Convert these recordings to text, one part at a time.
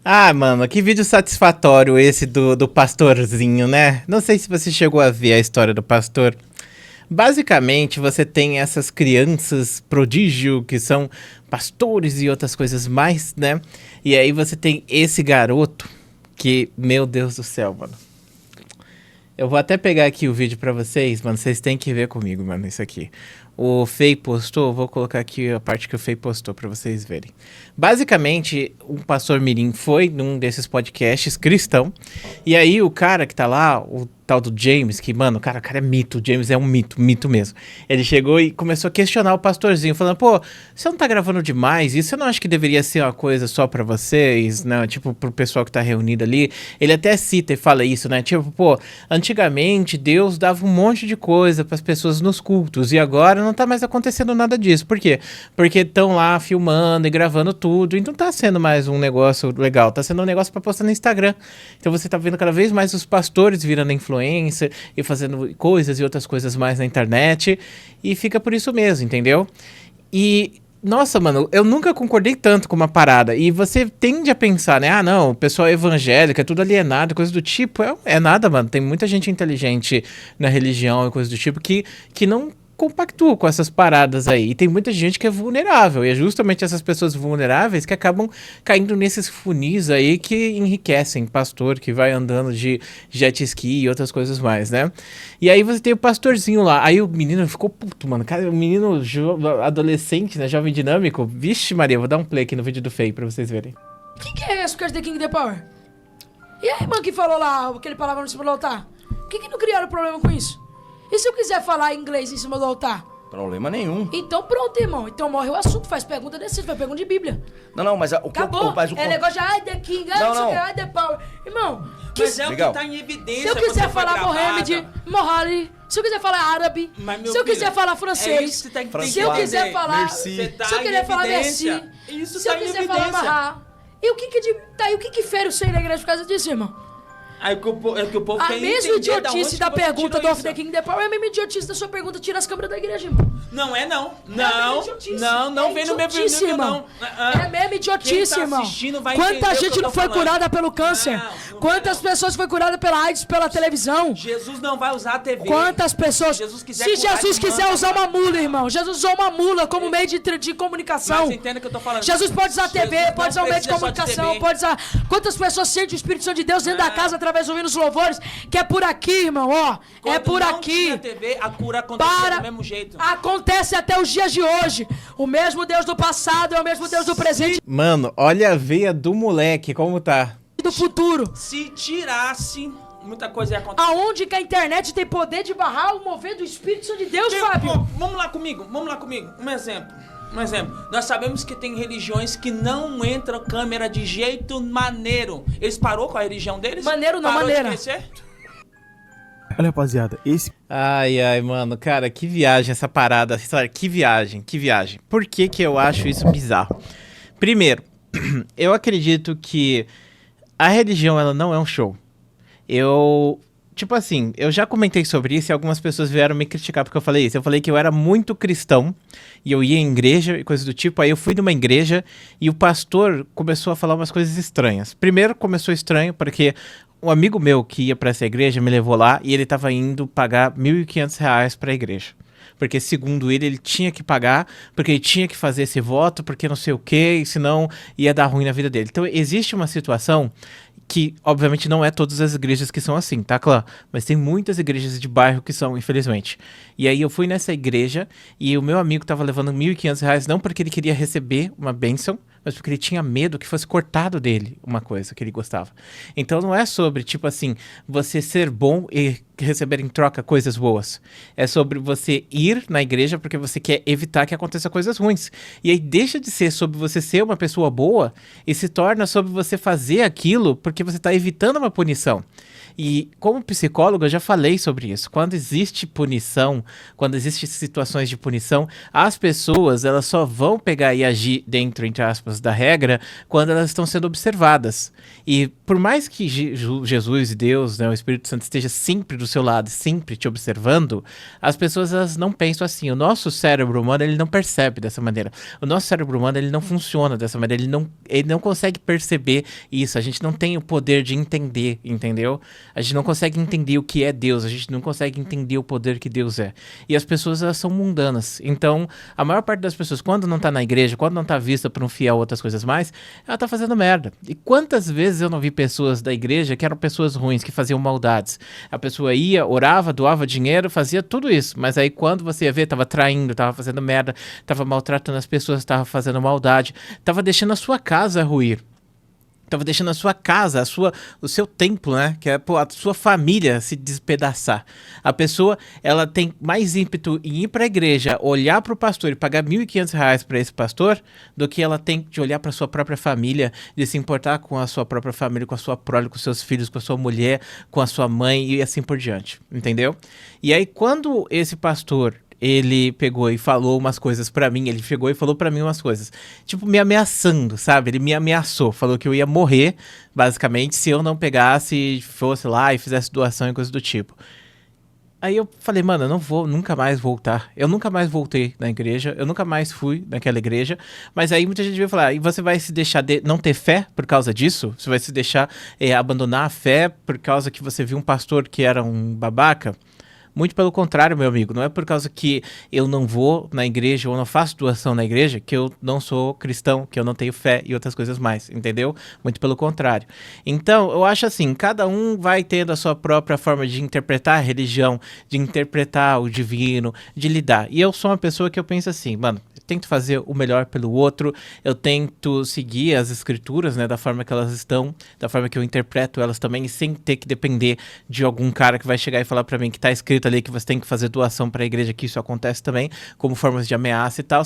Ah, mano, que vídeo satisfatório esse do pastorzinho, né? Não sei se você chegou a ver a história do pastor. Basicamente, você tem essas crianças prodígio que são pastores e outras coisas mais, né? E aí você tem esse garoto que, meu Deus do céu, mano. Eu vou até pegar aqui o vídeo pra vocês, mano. Vocês têm que ver comigo, mano, isso aqui. O Fei postou, vou colocar aqui a parte que o Fei postou pra vocês verem. Basicamente, um pastor mirim foi num desses podcasts cristão. E aí o cara que tá lá, o tal do James, que, mano, o cara é mito. O James é um mito mesmo. Ele chegou e começou a questionar o pastorzinho, falando, pô, você não tá gravando demais? Isso você não acha que deveria ser uma coisa só pra vocês, né? Tipo, pro pessoal que tá reunido ali. Ele até cita e fala isso, né? Tipo, pô, antigamente Deus dava um monte de coisa pras pessoas nos cultos e agora não tá mais acontecendo nada disso. Por quê? Porque estão lá filmando e gravando tudo, então tá sendo mais um negócio legal, tá sendo um negócio pra postar no Instagram. Então você tá vendo cada vez mais os pastores virando influencer e fazendo coisas e outras coisas mais na internet, e fica por isso mesmo, entendeu? E nossa, mano, eu nunca concordei tanto com uma parada. E você tende a pensar, né? Ah, não, o pessoal é evangélico, é tudo alienado, coisa do tipo. É nada, mano. Tem muita gente inteligente na religião e coisa do tipo que não compactua com essas paradas aí. E tem muita gente que é vulnerável. E é justamente essas pessoas vulneráveis que acabam caindo nesses funis aí que enriquecem pastor que vai andando de jet ski e outras coisas mais, né? E aí você tem o pastorzinho lá. Aí o menino ficou puto, mano. Cara, o menino adolescente, né? Jovem dinâmico. Vixe Maria, vou dar um play aqui no vídeo do Fei pra vocês verem. Quem que é esse, The King the Power? E a irmã que falou lá aquele palavrão em cima do altar? Por que não criaram problema com isso? E se eu quiser falar inglês em cima do altar? Problema nenhum. Então pronto, irmão. Então morre o assunto, faz pergunta decide, faz pergunta de Bíblia. Não, mas o que acabou. É negócio de ai, The King, ai, The Power. Irmão, mas é o que tá em evidência. Se eu quiser falar Mohamed, Mohali, se eu quiser falar árabe, se eu quiser falar francês, se eu quiser falar, se eu quiser falar merci, se eu quiser falar Mahá. E o que fere o seio da igreja por causa disso, irmão? É que o povo a mesma idiotice da pergunta do Off The King The Power é a mesma idiotice da sua pergunta, tira as câmeras da igreja, irmão. Não é não. Não vem no meu vídeo, não. É a mesma idiotice, irmão. Quanta gente não foi curada pelo câncer? Quantas pessoas foi curada pela AIDS pela televisão? Jesus não vai usar a TV. Quantas pessoas? Se Jesus quiser usar uma mula, irmão. Jesus usou uma mula como meio de comunicação. Mas entenda o que eu tô falando. Jesus pode usar a TV, pode usar o meio de comunicação, pode usar... Quantas pessoas sentem o Espírito Santo de Deus dentro da casa através ouvindo os louvores, que é por aqui, irmão, ó. É por aqui. Na TV, a cura acontece do mesmo jeito. Acontece até os dias de hoje. O mesmo Deus do passado é o mesmo Deus do presente. Mano, olha a veia do moleque, como tá. Do futuro. Se tirasse, muita coisa ia acontecer. Aonde que a internet tem poder de barrar o mover do Espírito Santo de Deus, Fábio? Vamos lá comigo. Um exemplo. Nós sabemos que tem religiões que não entram câmera de jeito maneiro. Eles parou com a religião deles? Maneiro não, maneira. Olha, rapaziada, Ai, mano, cara, que viagem essa parada, essa história, que viagem. Por que eu acho isso bizarro? Primeiro, eu acredito que a religião, ela não é um show. Tipo assim, eu já comentei sobre isso e algumas pessoas vieram me criticar porque eu falei isso. Eu falei que eu era muito cristão e eu ia em igreja e coisas do tipo. Aí eu fui numa igreja e o pastor começou a falar umas coisas estranhas. Primeiro começou estranho porque um amigo meu que ia pra essa igreja me levou lá e ele tava indo pagar R$1.500 pra igreja. Porque segundo ele tinha que pagar, porque ele tinha que fazer esse voto, porque não sei o que, senão ia dar ruim na vida dele. Então existe uma situação que, obviamente, não é todas as igrejas que são assim, tá, clã? Mas tem muitas igrejas de bairro que são, infelizmente. E aí eu fui nessa igreja e o meu amigo tava levando R$1.500, não porque ele queria receber uma bênção, mas porque ele tinha medo que fosse cortado dele uma coisa que ele gostava. Então não é sobre, tipo assim, você ser bom e receber em troca coisas boas. É sobre você ir na igreja porque você quer evitar que aconteça coisas ruins. E aí deixa de ser sobre você ser uma pessoa boa e se torna sobre você fazer aquilo porque você está evitando uma punição. E como psicólogo, eu já falei sobre isso. Quando existe punição, quando existem situações de punição, as pessoas, elas só vão pegar e agir dentro, entre aspas, da regra, quando elas estão sendo observadas. E por mais que Jesus e Deus, né, o Espírito Santo esteja sempre do seu lado, sempre te observando, as pessoas, elas não pensam assim. O nosso cérebro humano, ele não percebe dessa maneira. O nosso cérebro humano, ele não funciona dessa maneira. Ele não consegue perceber isso. A gente não tem o poder de entender, entendeu? A gente não consegue entender o que é Deus. A gente não consegue entender o poder que Deus é. E as pessoas, elas são mundanas. Então, a maior parte das pessoas, quando não tá na igreja, quando não tá vista por um fiel ou outras coisas mais, ela tá fazendo merda. E quantas vezes eu não vi pessoas da igreja que eram pessoas ruins, que faziam maldades? A pessoa ia, orava, doava dinheiro, fazia tudo isso. Mas aí quando você ia ver, tava traindo, tava fazendo merda, tava maltratando as pessoas, tava fazendo maldade, tava deixando a sua casa ruir. Tava deixando a sua casa, o seu templo, né? Que é a sua família se despedaçar. A pessoa, ela tem mais ímpeto em ir para a igreja, olhar para o pastor e pagar R$1.500 para esse pastor, do que ela tem de olhar para sua própria família, de se importar com a sua própria família, com a sua prole, com seus filhos, com a sua mulher, com a sua mãe e assim por diante. Entendeu? E aí, quando esse pastor, ele pegou e falou umas coisas pra mim, ele chegou e falou pra mim umas coisas, tipo, me ameaçando, sabe? Ele me ameaçou, falou que eu ia morrer, basicamente, se eu não pegasse, fosse lá e fizesse doação e coisas do tipo. Aí eu falei, mano, eu não vou nunca mais voltar. Eu nunca mais voltei na igreja, eu nunca mais fui naquela igreja. Mas aí muita gente veio falar, e você vai se deixar de não ter fé por causa disso? Você vai se deixar abandonar a fé por causa que você viu um pastor que era um babaca? Muito pelo contrário, meu amigo. Não é por causa que eu não vou na igreja ou não faço doação na igreja que eu não sou cristão, que eu não tenho fé e outras coisas mais, entendeu? Muito pelo contrário. Então, eu acho assim, cada um vai tendo a sua própria forma de interpretar a religião, de interpretar o divino, de lidar. E eu sou uma pessoa que eu penso assim, mano, eu tento fazer o melhor pelo outro, eu tento seguir as escrituras, né, da forma que elas estão, da forma que eu interpreto elas também, sem ter que depender de algum cara que vai chegar e falar pra mim que tá escrito ali que você tem que fazer doação para a igreja, que isso acontece também, como formas de ameaça e tal.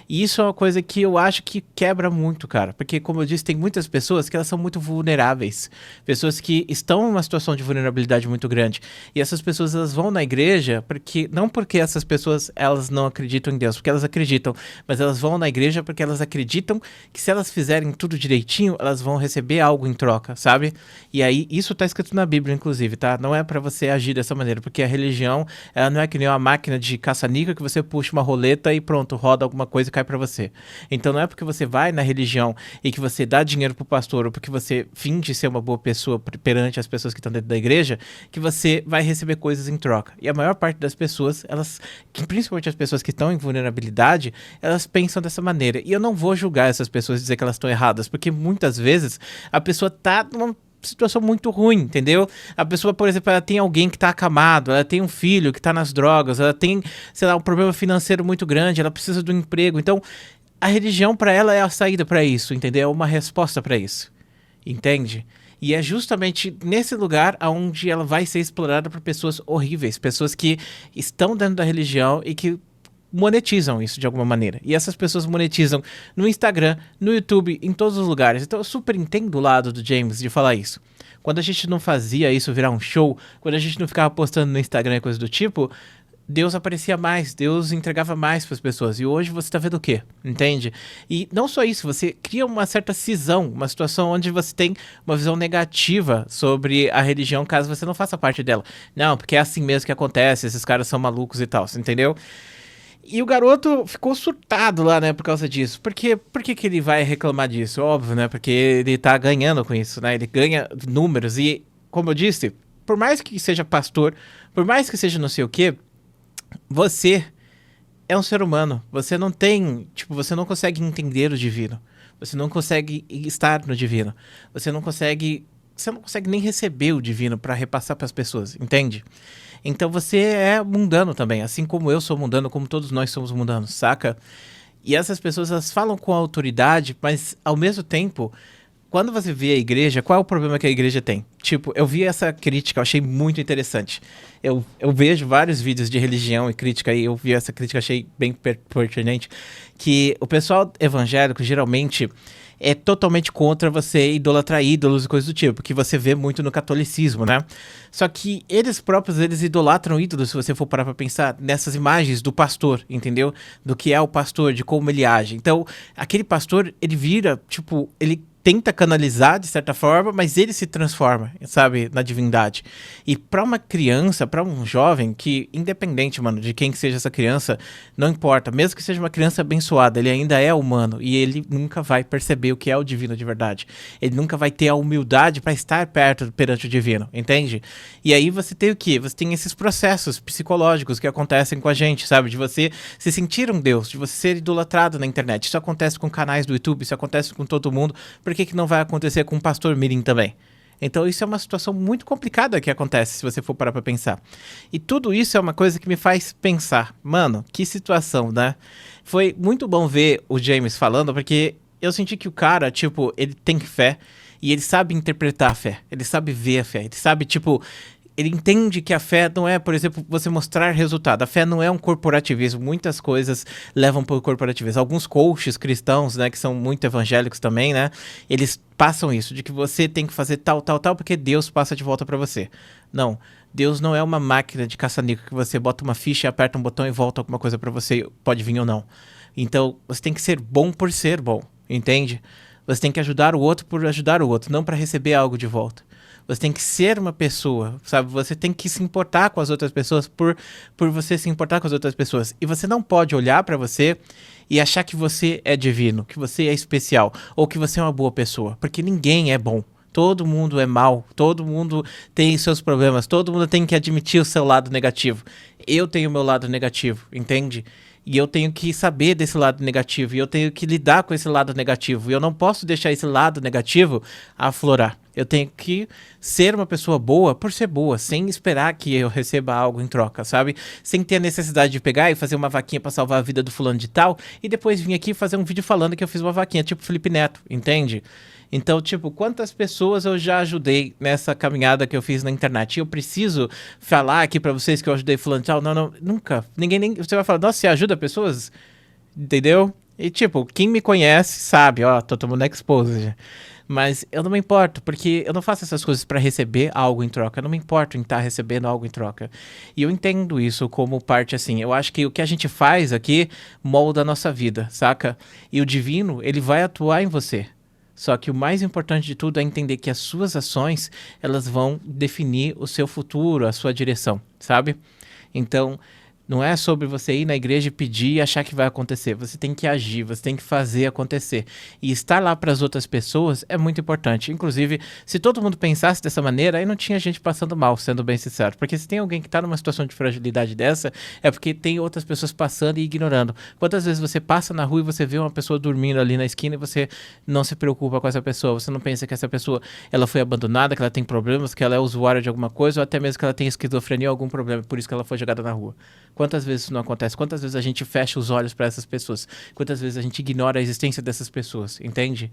E isso é uma coisa que eu acho que quebra muito, cara. Porque, como eu disse, tem muitas pessoas que elas são muito vulneráveis. Pessoas que estão em uma situação de vulnerabilidade muito grande. E essas pessoas, elas vão na igreja, não porque essas pessoas, elas não acreditam em Deus, porque elas acreditam, mas elas vão na igreja porque elas acreditam que se elas fizerem tudo direitinho, elas vão receber algo em troca, sabe? E aí, isso tá escrito na Bíblia, inclusive, tá? Não é para você agir dessa maneira, porque a religião, ela não é que nem uma máquina de caça-níquel que você puxa uma roleta e pronto, roda alguma coisa e cai pra você. Então não é porque você vai na religião e que você dá dinheiro pro pastor ou porque você finge ser uma boa pessoa perante as pessoas que estão dentro da igreja, que você vai receber coisas em troca. E a maior parte das pessoas, principalmente as pessoas que estão em vulnerabilidade, elas pensam dessa maneira. E eu não vou julgar essas pessoas e dizer que elas estão erradas, porque muitas vezes a pessoa tá numa situação muito ruim, entendeu? A pessoa, por exemplo, ela tem alguém que tá acamado, ela tem um filho que tá nas drogas, ela tem, sei lá, um problema financeiro muito grande, ela precisa do emprego. Então, a religião para ela é a saída para isso, entendeu? É uma resposta para isso, entende? E é justamente nesse lugar onde ela vai ser explorada por pessoas horríveis, pessoas que estão dentro da religião e que monetizam isso de alguma maneira. E essas pessoas monetizam no Instagram, no YouTube, em todos os lugares. Então eu super entendo o lado do James de falar isso. Quando a gente não fazia isso virar um show, quando a gente não ficava postando no Instagram e coisa do tipo, Deus aparecia mais, Deus entregava mais para as pessoas. E hoje você tá vendo o quê? Entende? E não só isso, você cria uma certa cisão, uma situação onde você tem uma visão negativa sobre a religião caso você não faça parte dela. Não, porque é assim mesmo que acontece, esses caras são malucos e tal, entendeu? E o garoto ficou surtado lá, né, por causa disso. Por que ele vai reclamar disso? Óbvio, né, porque ele tá ganhando com isso, né, ele ganha números e, como eu disse, por mais que seja pastor, por mais que seja não sei o quê, você é um ser humano, você não tem, você não consegue entender o divino, você não consegue estar no divino, você não consegue nem receber o divino pra repassar pras pessoas, entende? Então você é mundano também, assim como eu sou mundano, como todos nós somos mundanos, saca? E essas pessoas, elas falam com autoridade, mas ao mesmo tempo, quando você vê a igreja, qual é o problema que a igreja tem? Tipo, eu vi essa crítica, eu achei muito interessante. Eu vejo vários vídeos de religião e crítica, e eu vi essa crítica, achei bem pertinente, que o pessoal evangélico, geralmente, é totalmente contra você idolatrar ídolos e coisas do tipo, que você vê muito no catolicismo, né? Só que eles próprios, eles idolatram ídolos, se você for parar pra pensar, nessas imagens do pastor, entendeu? Do que é o pastor, de como ele age. Então, aquele pastor, ele vira, tipo, ele tenta canalizar de certa forma, mas ele se transforma, sabe, na divindade. E pra uma criança, pra um jovem que, independente, mano, de quem que seja essa criança, não importa, mesmo que seja uma criança abençoada, ele ainda é humano e ele nunca vai perceber o que é o divino de verdade. Ele nunca vai ter a humildade pra estar perto perante o divino, entende? E aí você tem o quê? Você tem esses processos psicológicos que acontecem com a gente, sabe? De você se sentir um Deus, de você ser idolatrado na internet. Isso acontece com canais do YouTube, isso acontece com todo mundo. Por que não vai acontecer com o pastor Mirim também? Então isso é uma situação muito complicada que acontece, se você for parar pra pensar. E tudo isso é uma coisa que me faz pensar, mano, que situação, né? Foi muito bom ver o James falando, porque eu senti que o cara, tipo, ele tem fé e ele sabe interpretar a fé, ele sabe ver a fé, ele sabe, tipo, ele entende que a fé não é, por exemplo, você mostrar resultado. A fé não é um corporativismo. Muitas coisas levam para o corporativismo. Alguns coaches cristãos, né, que são muito evangélicos também, né, eles passam isso, de que você tem que fazer tal, porque Deus passa de volta para você. Não, Deus não é uma máquina de caça-níquel que você bota uma ficha, aperta um botão e volta alguma coisa para você, pode vir ou não. Então, você tem que ser bom por ser bom, entende? Você tem que ajudar o outro por ajudar o outro, não para receber algo de volta. Você tem que ser uma pessoa, sabe? Você tem que se importar com as outras pessoas por você se importar com as outras pessoas. E você não pode olhar pra você e achar que você é divino, que você é especial, ou que você é uma boa pessoa. Porque ninguém é bom. Todo mundo é mal, todo mundo tem seus problemas, todo mundo tem que admitir o seu lado negativo. Eu tenho o meu lado negativo, entende? E eu tenho que saber desse lado negativo, e eu tenho que lidar com esse lado negativo. E eu não posso deixar esse lado negativo aflorar. Eu tenho que ser uma pessoa boa por ser boa, sem esperar que eu receba algo em troca, sabe? Sem ter a necessidade de pegar e fazer uma vaquinha pra salvar a vida do fulano de tal, e depois vir aqui fazer um vídeo falando que eu fiz uma vaquinha, tipo Felipe Neto, entende? Então, tipo, quantas pessoas eu já ajudei nessa caminhada que eu fiz na internet? E eu preciso falar aqui pra vocês que eu ajudei fulano de tal? Não, nunca. Ninguém nem... Você vai falar, nossa, você ajuda pessoas? Entendeu? E, tipo, quem me conhece sabe, ó, tô tomando exposed. Mas eu não me importo, porque eu não faço essas coisas pra receber algo em troca. Eu não me importo em estar recebendo algo em troca. E eu entendo isso como parte, assim, eu acho que o que a gente faz aqui molda a nossa vida, saca? E o divino, ele vai atuar em você. Só que o mais importante de tudo é entender que as suas ações, elas vão definir o seu futuro, a sua direção, sabe? Então, não é sobre você ir na igreja e pedir e achar que vai acontecer. Você tem que agir, você tem que fazer acontecer. E estar lá para as outras pessoas é muito importante. Inclusive, se todo mundo pensasse dessa maneira, aí não tinha gente passando mal, sendo bem sincero. Porque se tem alguém que está numa situação de fragilidade dessa, é porque tem outras pessoas passando e ignorando. Quantas vezes você passa na rua e você vê uma pessoa dormindo ali na esquina e você não se preocupa com essa pessoa? Você não pensa que essa pessoa ela foi abandonada, que ela tem problemas, que ela é usuária de alguma coisa, ou até mesmo que ela tem esquizofrenia ou algum problema, por isso que ela foi jogada na rua. Quantas vezes isso não acontece? Quantas vezes a gente fecha os olhos para essas pessoas? Quantas vezes a gente ignora a existência dessas pessoas? Entende?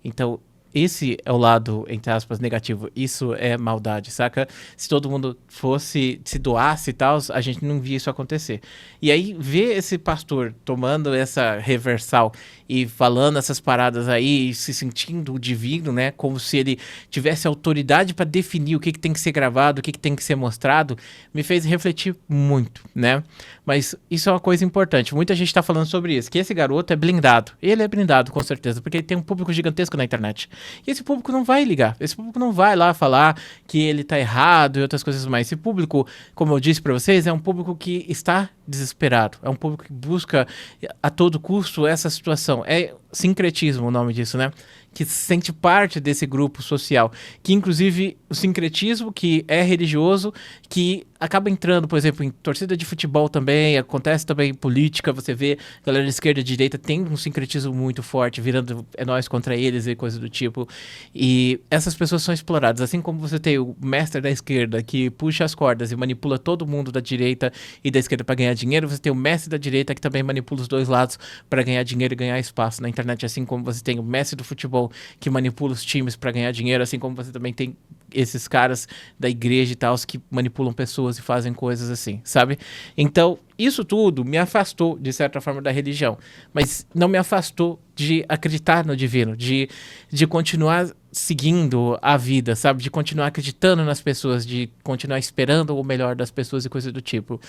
Então, esse é o lado, entre aspas, negativo. Isso é maldade, saca? Se todo mundo fosse, se doasse e tal, a gente não via isso acontecer. E aí, ver esse pastor tomando essa reversal e falando essas paradas aí, e se sentindo divino, né? Como se ele tivesse autoridade para definir o que tem que ser gravado, o que tem que ser mostrado, me fez refletir muito, né? Mas isso é uma coisa importante. Muita gente tá falando sobre isso, que esse garoto é blindado. Ele é blindado, com certeza, porque ele tem um público gigantesco na internet. E esse público não vai ligar. Esse público não vai lá falar que ele tá errado e outras coisas mais. Esse público, como eu disse pra vocês, é um público que está desesperado. É um público que busca a todo custo essa situação. É sincretismo o nome disso, né? Que se sente parte desse grupo social. Que, inclusive, o sincretismo, que é religioso, que acaba entrando, por exemplo, em torcida de futebol também, acontece também em política, você vê galera de esquerda e direita tem um sincretismo muito forte, virando é nós contra eles e coisa do tipo. E essas pessoas são exploradas. Assim como você tem o mestre da esquerda, que puxa as cordas e manipula todo mundo da direita e da esquerda para ganhar dinheiro, você tem o mestre da direita, que também manipula os dois lados para ganhar dinheiro e ganhar espaço na internet, assim como você tem o mestre do futebol, que manipula os times para ganhar dinheiro, assim como você também tem esses caras da igreja e tal, que manipulam pessoas e fazem coisas assim, sabe? Então, isso tudo me afastou, de certa forma, da religião. Mas não me afastou de acreditar no divino, de continuar seguindo a vida, sabe? De continuar acreditando nas pessoas, de continuar esperando o melhor das pessoas e coisas do tipo.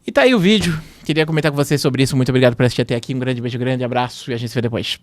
E tá aí o vídeo. Queria comentar com vocês sobre isso. Muito obrigado por assistir até aqui. Um grande beijo, grande abraço e a gente se vê depois.